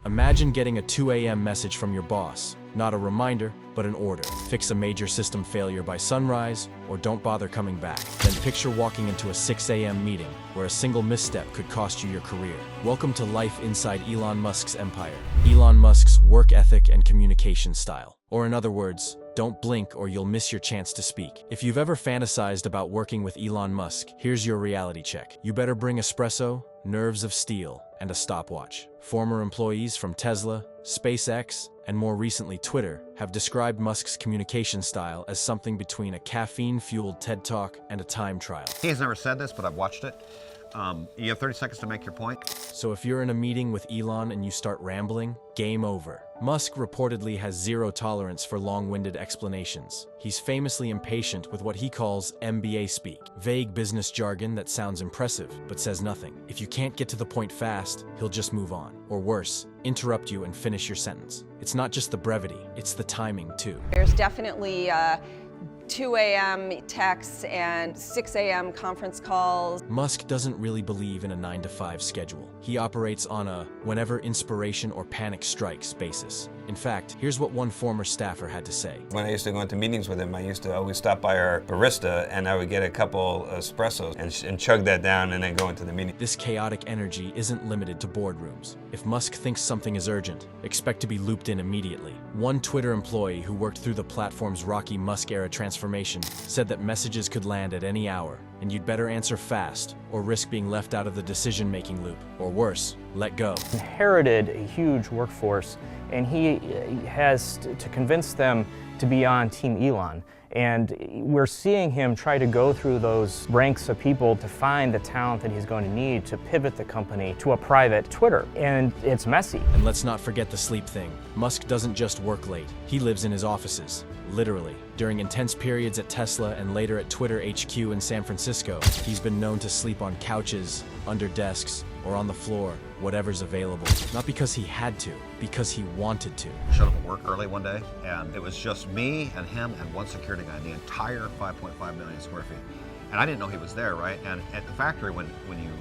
Imagine getting a 2 a.m. message from your boss. Not a reminder, but an order. Fix a major system failure by sunrise, or don't bother coming back. Then picture walking into a 6 a.m. meeting, where a single misstep could cost you your career. Welcome to life inside Elon Musk's empire. Elon Musk's work ethic and communication style. Or in other words, don't blink or you'll miss your chance to speak. If you've ever fantasized about working with Elon Musk, here's your reality check. You better bring espresso, nerves of steel, and a stopwatch. Former employees from Tesla, SpaceX, and more recently Twitter have described Musk's communication style as something between a caffeine-fueled TED Talk and a time trial. He has never said this, but I've watched it. You have 30 seconds to make your point. So if you're in a meeting with Elon and you start rambling, game over. Musk reportedly has zero tolerance for long-winded explanations. He's famously impatient with what he calls MBA speak, vague business jargon that sounds impressive but says nothing. If you can't get to the point fast, he'll just move on. Or worse, interrupt you and finish your sentence. It's not just the brevity, it's the timing too. There's definitely 2 a.m. texts and 6 a.m. conference calls. Musk doesn't really believe in a 9-to-5 schedule. He operates on a whenever inspiration or panic strikes basis. In fact, here's what one former staffer had to say. When I used to go into meetings with him, I used to always stop by our barista and I would get a couple espressos and chug that down and then go into the meeting. This chaotic energy isn't limited to boardrooms. If Musk thinks something is urgent, expect to be looped in immediately. One Twitter employee who worked through the platform's rocky Musk-era transformation said that messages could land at any hour, and you'd better answer fast or risk being left out of the decision-making loop. Or worse, let go. Inherited a huge workforce, and he has to convince them to be on Team Elon. And we're seeing him try to go through those ranks of people to find the talent that he's going to need to pivot the company to a private Twitter. And it's messy. And let's not forget the sleep thing. Musk doesn't just work late. He lives in his offices, literally. During intense periods at Tesla and later at Twitter HQ in San Francisco, he's been known to sleep on couches, under desks, or on the floor, whatever's available. Not because he had to, because he wanted to. Showed up at work early one day, and it was just me and him and one security guy, the entire 5.5 million square feet. And I didn't know he was there, right? And at the factory, when you,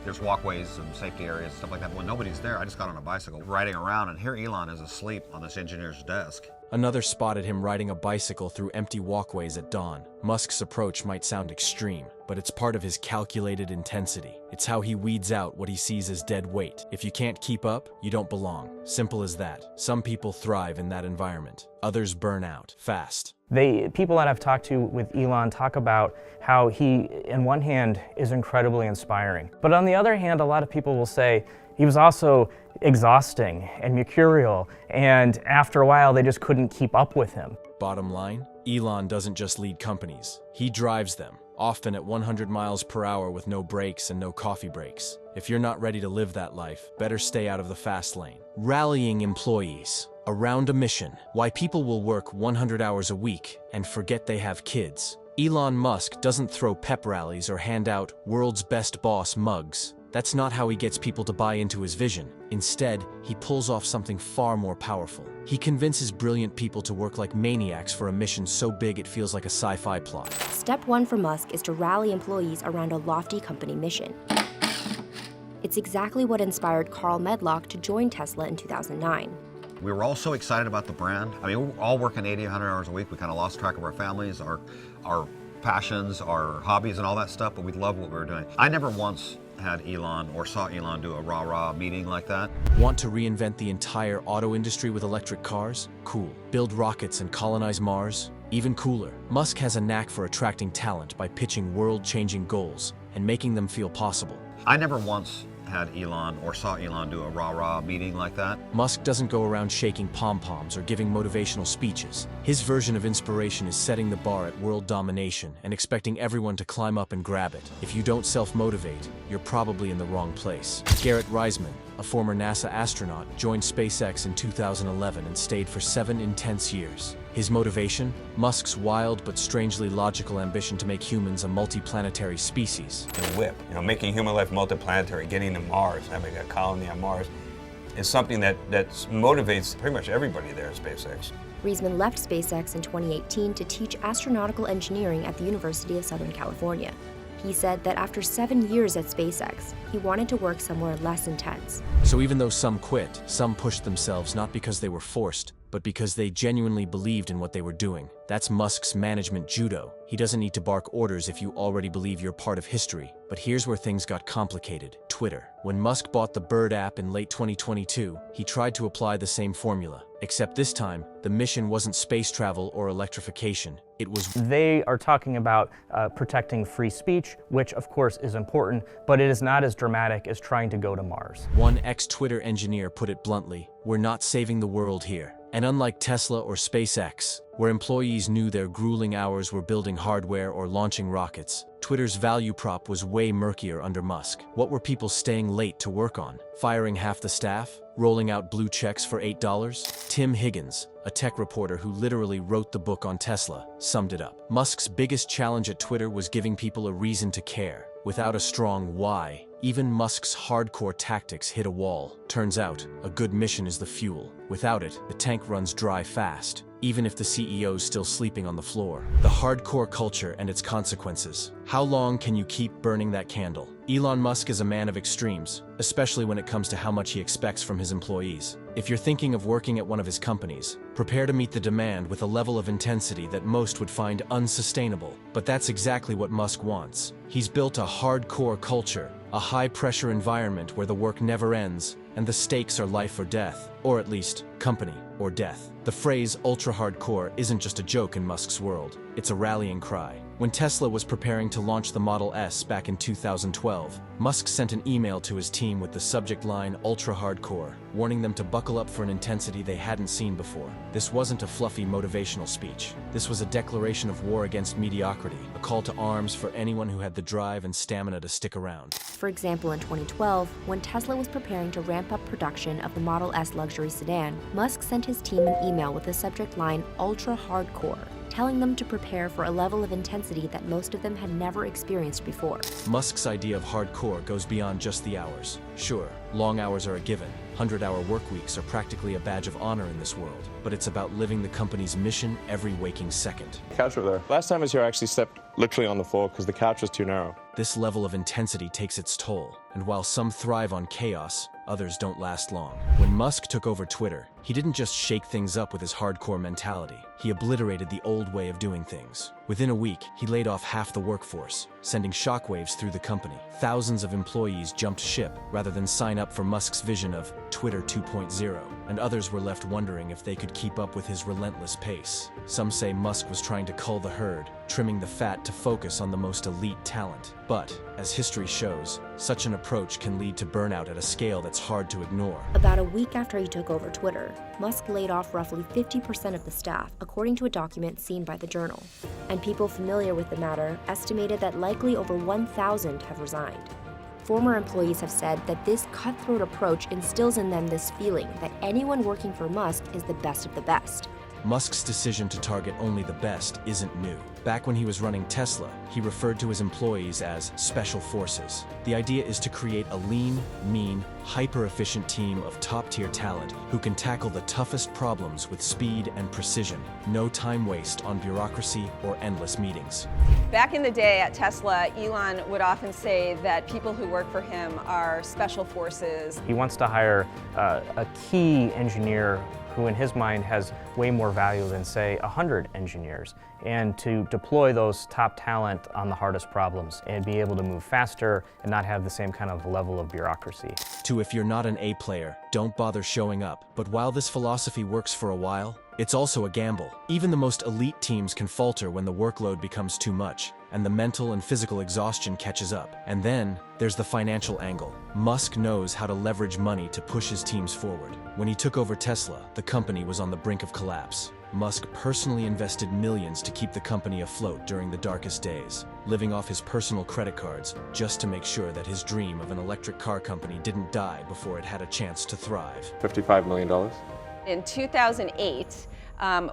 there's walkways and safety areas, stuff like that. When nobody's there, I just got on a bicycle riding around, and here Elon is asleep on this engineer's desk. Another spotted him riding a bicycle through empty walkways at dawn. Musk's approach might sound extreme, but it's part of his calculated intensity. It's how he weeds out what he sees as dead weight. If you can't keep up, you don't belong. Simple as that. Some people thrive in that environment. Others burn out fast. People that I've talked to with Elon talk about how he, on one hand, is incredibly inspiring. But on the other hand, a lot of people will say he was also exhausting and mercurial, and after a while, they just couldn't keep up with him. Bottom line, Elon doesn't just lead companies. He drives them, often at 100 miles per hour with no brakes and no coffee breaks. If you're not ready to live that life, better stay out of the fast lane. Rallying employees around a mission. Why people will work 100 hours a week and forget they have kids. Elon Musk doesn't throw pep rallies or hand out "World's Best Boss" mugs. That's not how he gets people to buy into his vision. Instead, he pulls off something far more powerful. He convinces brilliant people to work like maniacs for a mission so big it feels like a sci-fi plot. Step one for Musk is to rally employees around a lofty company mission. It's exactly what inspired Carl Medlock to join Tesla in 2009. We were all so excited about the brand. I mean, we're all working 80, 100 hours a week. We kind of lost track of our families, our passions, our hobbies, and all that stuff, but we loved what we were doing. I never once had Elon or saw Elon do a rah-rah meeting like that. Want to reinvent the entire auto industry with electric cars? Cool. Build rockets and colonize Mars? Even cooler. Musk has a knack for attracting talent by pitching world-changing goals and making them feel possible. I never once had Elon or saw Elon do a rah-rah meeting like that. Musk doesn't go around shaking pom-poms or giving motivational speeches. His version of inspiration is setting the bar at world domination and expecting everyone to climb up and grab it. If you don't self-motivate, you're probably in the wrong place. Garrett Reisman, a former NASA astronaut, joined SpaceX in 2011 and stayed for 7 intense years. His motivation? Musk's wild but strangely logical ambition to make humans a multi-planetary species. The whip, making human life multiplanetary, getting to Mars, having a colony on Mars, is something that motivates pretty much everybody there at SpaceX. Reisman left SpaceX in 2018 to teach astronautical engineering at the University of Southern California. He said that after 7 years at SpaceX, he wanted to work somewhere less intense. So even though some quit, some pushed themselves not because they were forced, but because they genuinely believed in what they were doing. That's Musk's management judo. He doesn't need to bark orders if you already believe you're part of history. But here's where things got complicated. Twitter. When Musk bought the Bird app in late 2022, he tried to apply the same formula. Except this time, the mission wasn't space travel or electrification. It was... They are talking about protecting free speech, which of course is important, but it is not as dramatic as trying to go to Mars. One ex-Twitter engineer put it bluntly, "We're not saving the world here." And unlike Tesla or SpaceX, where employees knew their grueling hours were building hardware or launching rockets, Twitter's value prop was way murkier under Musk. What were people staying late to work on? Firing half the staff? Rolling out blue checks for $8? Tim Higgins, a tech reporter who literally wrote the book on Tesla, summed it up. Musk's biggest challenge at Twitter was giving people a reason to care. Without a strong why, even Musk's hardcore tactics hit a wall. Turns out, a good mission is the fuel. Without it, the tank runs dry fast, even if the CEO's still sleeping on the floor. The hardcore culture and its consequences. How long can you keep burning that candle? Elon Musk is a man of extremes, especially when it comes to how much he expects from his employees. If you're thinking of working at one of his companies, prepare to meet the demand with a level of intensity that most would find unsustainable. But that's exactly what Musk wants. He's built a hardcore culture, a high-pressure environment where the work never ends, and the stakes are life or death, or at least, company or death. The phrase ultra-hardcore isn't just a joke in Musk's world, it's a rallying cry. When Tesla was preparing to launch the Model S back in 2012, Musk sent an email to his team with the subject line ultra-hardcore, warning them to buckle up for an intensity they hadn't seen before. This wasn't a fluffy motivational speech. This was a declaration of war against mediocrity, a call to arms for anyone who had the drive and stamina to stick around. For example, in 2012, when Tesla was preparing to ramp up production of the Model S luxury sedan, Musk sent his team an email with the subject line ultra hardcore, telling them to prepare for a level of intensity that most of them had never experienced before. Musk's idea of hardcore goes beyond just the hours. Sure, long hours are a given. 100-hour work weeks are practically a badge of honor in this world, but it's about living the company's mission every waking second. Couch over there. Last time I was here, I actually stepped literally on the floor because the couch was too narrow. This level of intensity takes its toll, and while some thrive on chaos, others don't last long. When Musk took over Twitter, he didn't just shake things up with his hardcore mentality. He obliterated the old way of doing things. Within a week, he laid off half the workforce, sending shockwaves through the company. Thousands of employees jumped ship rather than sign up for Musk's vision of Twitter 2.0, and others were left wondering if they could keep up with his relentless pace. Some say Musk was trying to cull the herd, trimming the fat to focus on the most elite talent. But, as history shows, such an approach can lead to burnout at a scale that's hard to ignore. About a week after he took over Twitter, Musk laid off roughly 50% of the staff, according to a document seen by the Journal. And people familiar with the matter estimated that likely over 1,000 have resigned. Former employees have said that this cutthroat approach instills in them this feeling that anyone working for Musk is the best of the best. Musk's decision to target only the best isn't new. Back when he was running Tesla, he referred to his employees as special forces. The idea is to create a lean, mean, hyper-efficient team of top-tier talent who can tackle the toughest problems with speed and precision. No time waste on bureaucracy or endless meetings. Back in the day at Tesla, Elon would often say that people who work for him are special forces. He wants to hire a key engineer who in his mind has way more value than, say, 100 engineers, and to deploy those top talent on the hardest problems and be able to move faster and not have the same kind of level of bureaucracy. If you're not an A player, don't bother showing up. But while this philosophy works for a while, it's also a gamble. Even the most elite teams can falter when the workload becomes too much, and the mental and physical exhaustion catches up. And then, there's the financial angle. Musk knows how to leverage money to push his teams forward. When he took over Tesla, the company was on the brink of collapse. Musk personally invested millions to keep the company afloat during the darkest days, living off his personal credit cards just to make sure that his dream of an electric car company didn't die before it had a chance to thrive. $55 million. In 2008,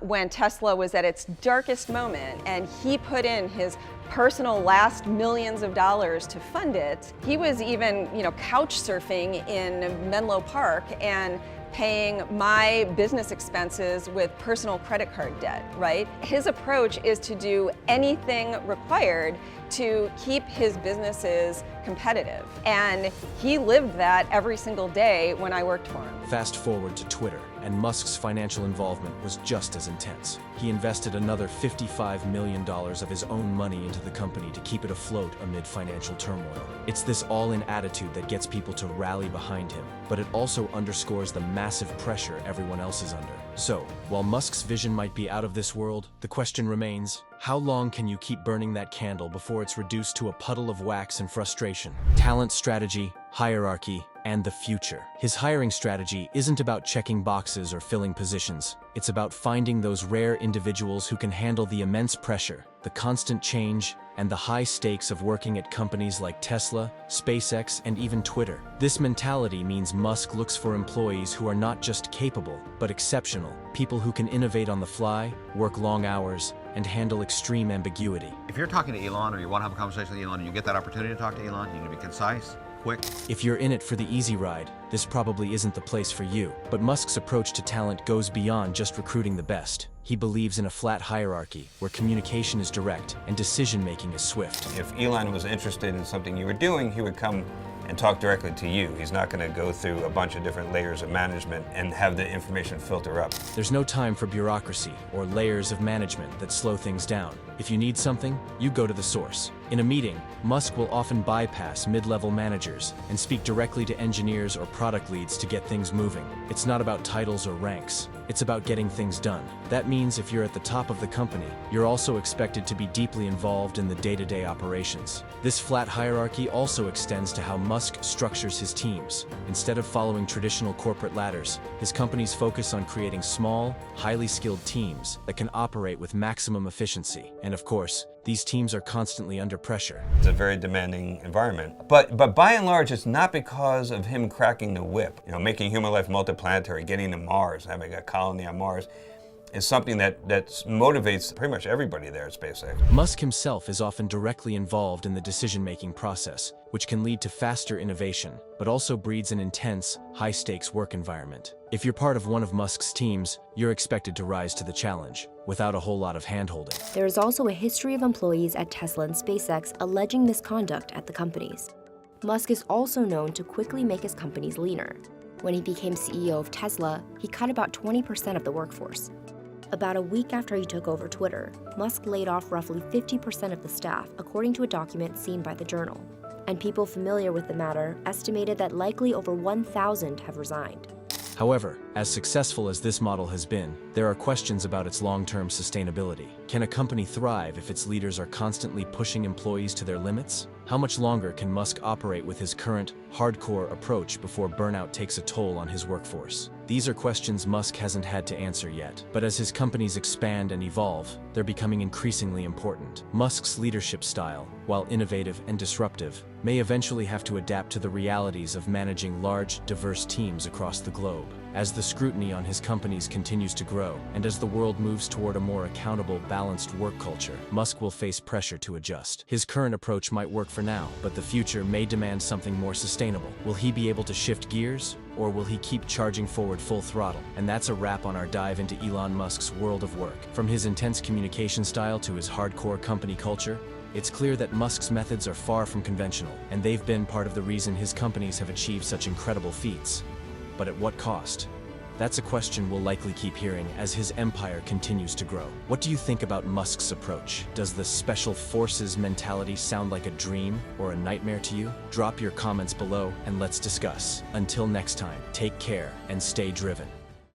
when Tesla was at its darkest moment and he put in his personal last millions of dollars to fund it, he was even, couch surfing in Menlo Park and paying my business expenses with personal credit card debt, right? His approach is to do anything required to keep his businesses competitive. And he lived that every single day when I worked for him. Fast forward to Twitter, and Musk's financial involvement was just as intense. He invested another $55 million of his own money into the company to keep it afloat amid financial turmoil. It's this all-in attitude that gets people to rally behind him, but it also underscores the massive pressure everyone else is under. So, while Musk's vision might be out of this world, the question remains, how long can you keep burning that candle before it's reduced to a puddle of wax and frustration? Talent strategy, hierarchy, and the future. His hiring strategy isn't about checking boxes or filling positions. It's about finding those rare individuals who can handle the immense pressure, the constant change, and the high stakes of working at companies like Tesla, SpaceX, and even Twitter. This mentality means Musk looks for employees who are not just capable, but exceptional. People who can innovate on the fly, work long hours, and handle extreme ambiguity. If you're talking to Elon or you want to have a conversation with Elon and you get that opportunity to talk to Elon, you need to be concise, quick. If you're in it for the easy ride, this probably isn't the place for you. But Musk's approach to talent goes beyond just recruiting the best. He believes in a flat hierarchy where communication is direct and decision-making is swift. If Elon was interested in something you were doing, he would come and talk directly to you. He's not going to go through a bunch of different layers of management and have the information filter up. There's no time for bureaucracy or layers of management that slow things down. If you need something, you go to the source. In a meeting, Musk will often bypass mid-level managers and speak directly to engineers or product leads to get things moving. It's not about titles or ranks. It's about getting things done. That means if you're at the top of the company, you're also expected to be deeply involved in the day-to-day operations. This flat hierarchy also extends to how Musk structures his teams. Instead of following traditional corporate ladders, his companies focus on creating small, highly skilled teams that can operate with maximum efficiency. And of course, these teams are constantly under pressure. It's a very demanding environment. But by and large, it's not because of him cracking the whip. You know, making human life multiplanetary, getting to Mars, having a colony on Mars, is something that motivates pretty much everybody there at SpaceX. Musk himself is often directly involved in the decision-making process, which can lead to faster innovation, but also breeds an intense, high-stakes work environment. If you're part of one of Musk's teams, you're expected to rise to the challenge, without a whole lot of hand-holding. There is also a history of employees at Tesla and SpaceX alleging misconduct at the companies. Musk is also known to quickly make his companies leaner. When he became CEO of Tesla, he cut about 20% of the workforce. About a week after he took over Twitter, Musk laid off roughly 50% of the staff, according to a document seen by the Journal. And people familiar with the matter estimated that likely over 1,000 have resigned. However, as successful as this model has been, there are questions about its long-term sustainability. Can a company thrive if its leaders are constantly pushing employees to their limits? How much longer can Musk operate with his current, hardcore approach before burnout takes a toll on his workforce? These are questions Musk hasn't had to answer yet, but as his companies expand and evolve, they're becoming increasingly important. Musk's leadership style, while innovative and disruptive, may eventually have to adapt to the realities of managing large, diverse teams across the globe. As the scrutiny on his companies continues to grow, and as the world moves toward a more accountable, balanced work culture, Musk will face pressure to adjust. His current approach might work for now, but the future may demand something more sustainable. Will he be able to shift gears, or will he keep charging forward full throttle? And that's a wrap on our dive into Elon Musk's world of work. From his intense communication style to his hardcore company culture, it's clear that Musk's methods are far from conventional, and they've been part of the reason his companies have achieved such incredible feats. But at what cost? That's a question we'll likely keep hearing as his empire continues to grow. What do you think about Musk's approach? Does the special forces mentality sound like a dream or a nightmare to you? Drop your comments below and let's discuss. Until next time, take care and stay driven.